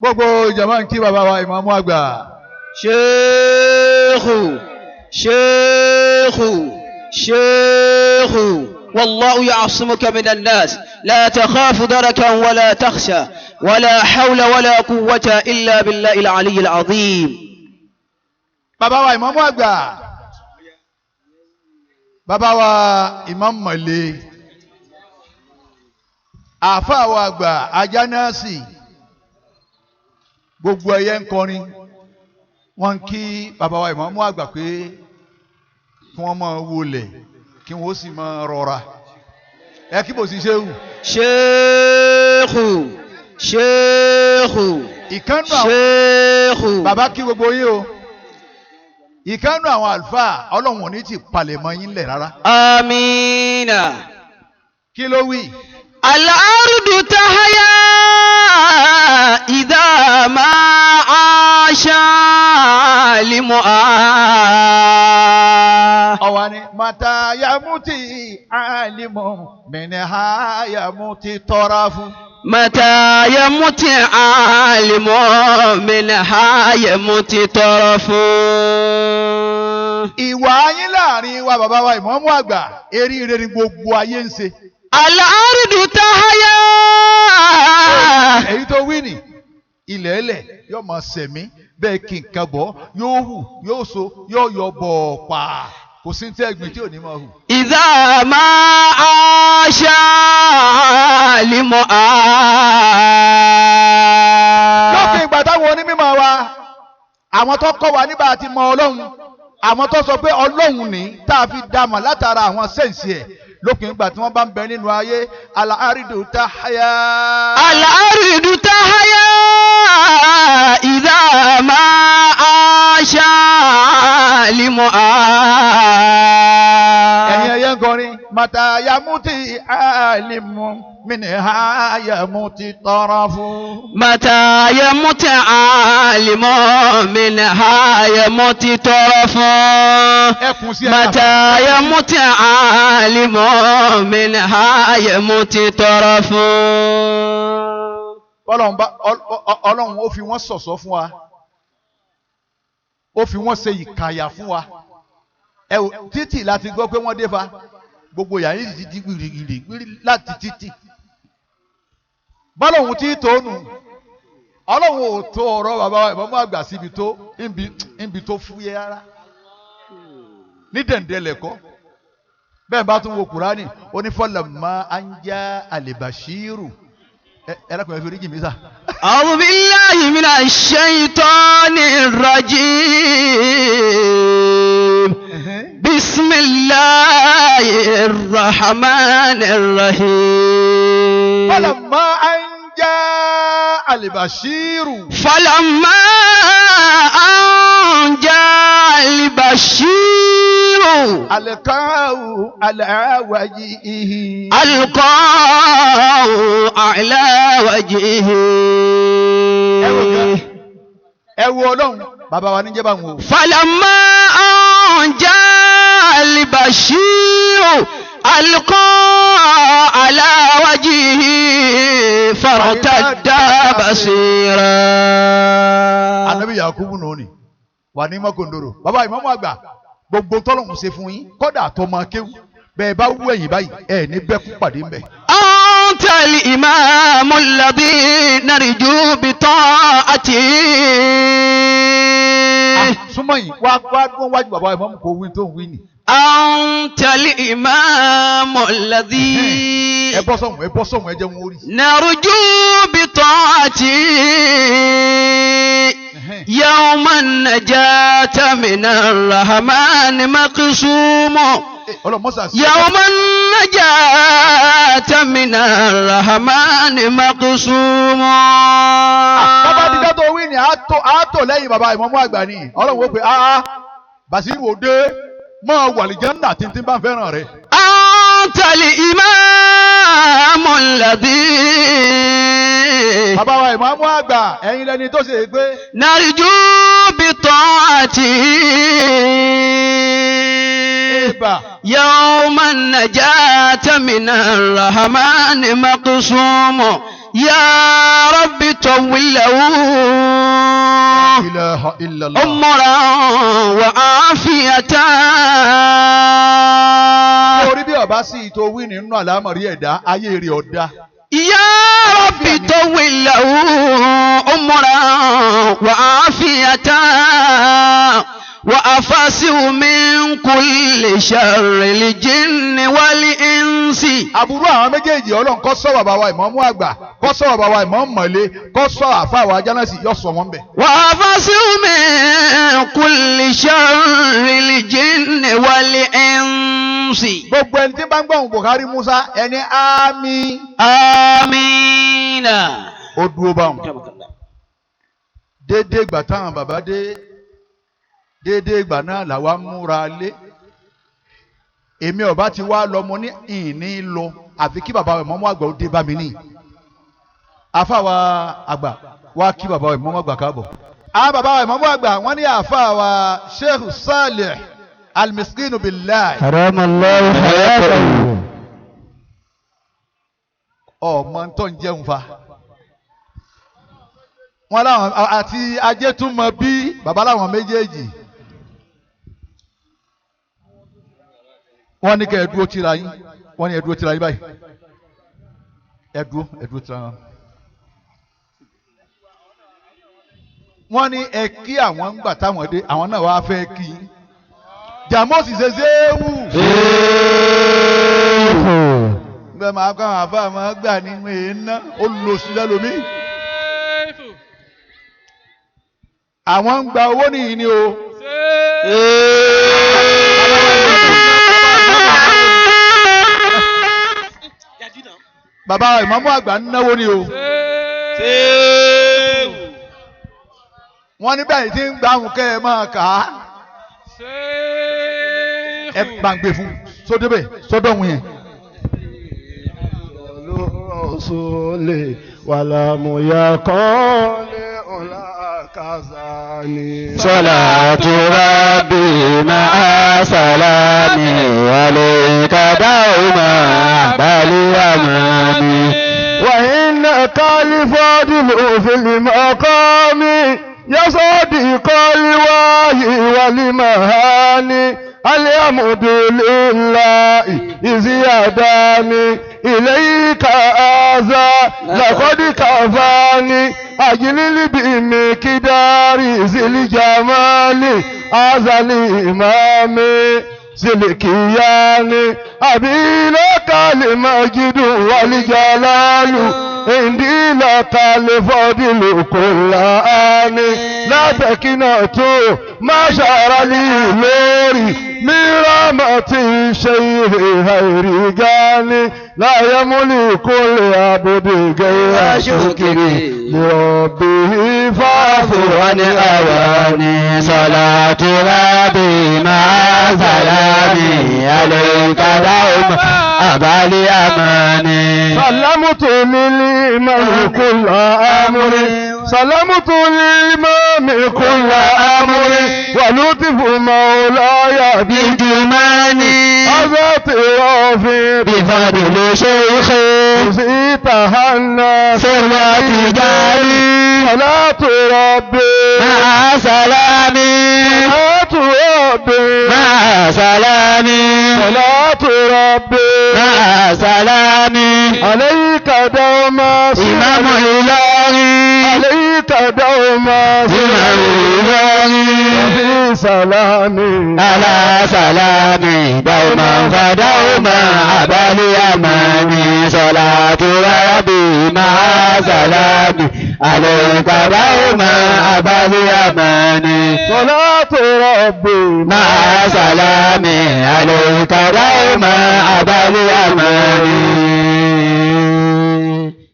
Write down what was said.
gbogbo ìjàmbá ń kí bàbá wa ìmáàmù àgbà. Sheikhu, Sheikhu, Sheikhu. والله يعصمك من الناس لا تخاف دركا ولا تخشى ولا حول ولا قوة إلا بالله العلي العظيم. bàbá wa ìmáàmù àgbà, bàbá wa ìmáàmù mọ̀lẹ́, àáfàá wa àgbà ajánásì, gbogbo ẹyẹ ń kọrin wọ́n ń kí bàbá wa ìmáàmù àgbà pé kí wọ́n máa wọlé kí wọ́n sì máa rọra. ẹ kí bò sí ṣéwù. Sheikhu, Sheikhu, ìkànnù àwọn Sheikhu. bàbá kí gbogbo yín o. ìkànnù àwọn àlùfáà ọlọ́run ò ní ti palẹ̀ mọ́ yín lẹ̀ rárá. Amina. kí ló wí. الأرض تحيا إذا ما عاش عالمها. ọ̀wá ni mata yamuti alimu minha yamuti tọ́rafu. متى يموت عالم منها يموت طرف. ìwà yín láàrin wa bàbá wa ìmáàmù àgbà eríire ni gbogbo ayé ń ṣe. الأرض تحيا. èyí tó wí ni ilẹ̀ ẹlẹ̀ yóò máa sẹ̀mí bẹ́ẹ̀ kí nǹkan bọ̀ yóò hù yóò so yóò yọ bọ̀ pa kò sí tí ẹ̀gbìn tí ò ní máa hù. إذا ما عاش عالمها. lópin ìgbà táwọn onímọ̀ wa àwọn tó kọ́ wa nígbà tí mọ ọlọ́run àwọn tó sọ pé ọlọ́run ní tá a fi dá mọ̀ látara àwọn sẹ́ǹsì ẹ̀ lópin ìgbà tí wọ́n bá ń bẹ nínú ayé al-ardu tahya. الأرض تحيا إذا ما عاش عالمها. ẹ̀yin ẹ̀yẹ́ ń kọrin mata yamuti alimu minha yamuti tarafu. متى يموت عالم منها يموت طرف. ẹkùn sí متى يموت عالم منها يموت طرف. ọlọ́run ó fi wọ́n ṣọ̀ṣọ́ fún wa ó fi wọ́n ṣe ìkàyà fún wa ẹ wò títì láti gbọ́ pé wọ́n dé fa gbogbo yàrá yìí ti di gbìrìgbìrì láti títì bọ́lọ́hún tí tónù ọlọ́run ò tó ọ̀rọ̀ bàbá wa ìmáàmù àgbà síbi tó níbi tó fúyẹ́ rárá ní dẹ̀ǹdẹ̀lẹ̀kọ́ bẹ́ẹ̀ bá tún wo kùránì onífọ̀lẹ̀mọ́ anja alibashiru ẹ lákùnrin fi oríjì mi sà. أعوذ بالله من الشيطان الرجيم. بسم الله الرحمن الرحيم. فلما anja alibashiru. فلما أن جاء البشير alqahu ala wajihi. ألقاه على وجهه. ẹ wo ọlọ́run bàbá wa níjẹ́ bá wọn o. فلما أن جاء البشير ألقاه على وجهه فارتد بصيرا. anabi yakubu nù ni wà ní mọ́kòndòrò bàbá ìmáàmù àgbà gbogbo tọ́lọ́hún ṣe fún yín kọ́dà tó máa kéwù bẹ́ẹ̀ bá wú ẹ̀yìn báyìí ẹ̀ ní bẹ́ẹ̀kú pàdé ńbẹ̀. أنت الإمام الذي نرجو بطاعته. súnmọ́ yìí wá dún wájú bàbá ìmáàmù kò wí tó ń wí nì. أنت الإمام الذي ẹ bọ́ sọ̀hún ẹ jẹ́ wọn orí. نرجو بطاعته. يوم النجاة من الرحمن مقسوم. يوم النجاة من الرحمن مقسوم. bàbá dídá tó wí ni àátò lẹ́yìn bàbá ìmáàmù àgbà ni ọlọ́run ó pe Bàṣírù òde máa wà lìjánà títí bá ń fẹ́ràn rẹ̀. أنت الإمام الذي bàbá wa ìmáàmù àgbà ẹ̀yin lẹni tó ṣe é pé. نرجو بطاعته. يوم النجاة من الرحمن مقسوم. يا رب طول له ilaha illallah. عمرا وعافية. orí bí ọba sí ìtò wí nínú àlámọ̀rí ẹ̀dá ayé rẹ̀ ọ̀dá. يا رب طول له عمرا وعافية وأفاسه من كل شر الجن والإنس. aburú àwọn méjèèjì ọlọ́run kó ṣọ́ bàbá wa ìmáàmù àgbà kó ṣọ́ bàbá wa ìmáàmù mọ̀lẹ́ kó ṣọ́ àfa wa Ajánásì yọ sọ wọn bẹ̀. وأفاسه من كل شر الجن والإنس. gbogbo ẹni tí bá ń gbọ̀hún Buhari Musa ẹni àmín. آمين. ó dúró báwọn. déédéé ìgbà táwọn bàbá dé déédéé ìgbà náà làwa múra lé èmi ọba ti wá lọ mo ní ìní lọ àfi kí bàbá ìmáàmù àgbà ó dé bá mi ní àfàwà àgbà wá kí bàbá ìmáàmù àgbà káàbọ̀. àwọn bàbá ìmáàmù àgbà wọ́n ní àfàwà Sheikh Salih Al-Miskinu Billahi. Karamallahu hayatahu. ọmọ tó ń jẹun fa wọn láwọn àti ajé tún mọ bí bàbá láwọn méjèèjì wọn ní kẹ ẹ dúró tira yín wọn ní ẹ dúró tira yín báyìí ẹ dúró tira yín. wọn ní ẹ kí àwọn ń gbà táwọn dé àwọn náà wàá fẹ́ kí yín jàmọ́sì ṣe ṣéwù. gbẹ máa kọ́ àwọn àbá máa gbà nínú iná ó lò sí lẹ́lòmí. àwọn ń gba owó nìyí ni o. bàbá ìmáàmù àgbà ń náwó ni o. wọ́n ní báyìí tí ń gba àwọn kẹ́ ẹ máa kà á. ẹ bá ń gbé fún sódébè sódòhun yẹn. Rasuli wàlámù yakọ́ ní ọ̀la kazani. Salatu Rabbi ma'a salami alayka dauma bali amani. Wa inna kalifadilu fil maqami yasadi kaliwahi wal mahani. Alhamdulillahi iziyadani ilayka aza laqad kafani ajlil bimikdari zil jamali azali imami zil kiyani abilaka limajidu wal jalalu indi lakal fadilu kullani la takinatu ma sharali lori برحمة شيخ غير جاني لا يملك العبد غير شكري لربه فاعف عن أواني. صلاة ربي مع سلامي عليك دوما أبا لأماني. سلمت للإمام كل أمري سلمت للإمام كل أمري ولطف مولاي بالجماني أذات رافي بفضل شيخي زيتها الناس ثروة جاني. صلاة ربي مع سلامي صلاة ربي مع سلامي صلاة ربي مع سلامي عليك دوما إمام إلهي عليك دوما إمام إلهي وفي سلامي على سلامي دوما فدوما أبا لأماني. صلاة ربي مع سلامي عليك دوما أبا لأماني. صلاة ربي مع سلامي عليك دوما أبا لأماني.